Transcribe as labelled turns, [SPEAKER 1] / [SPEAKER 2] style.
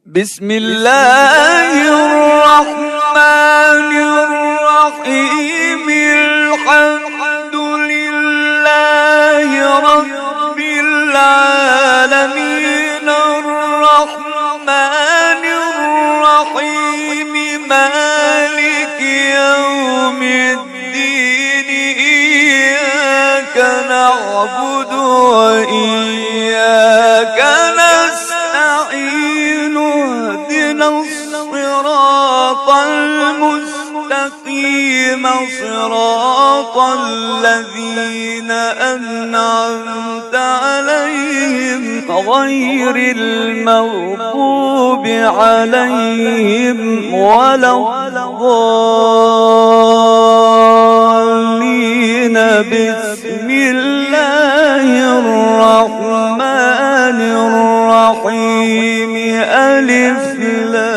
[SPEAKER 1] بسم الله الرحمن الرحيم. الحمد لله رب العالمين الرحمن الرحيم مالك يوم الدين. إياك نعبد وإياك نستعين. اهدنا الصراط المستقيم صراط الذين أنعمت عليهم غير المغضوب عليهم ولا الضالين. بسم الله الرحمن الرحيم. ألف لام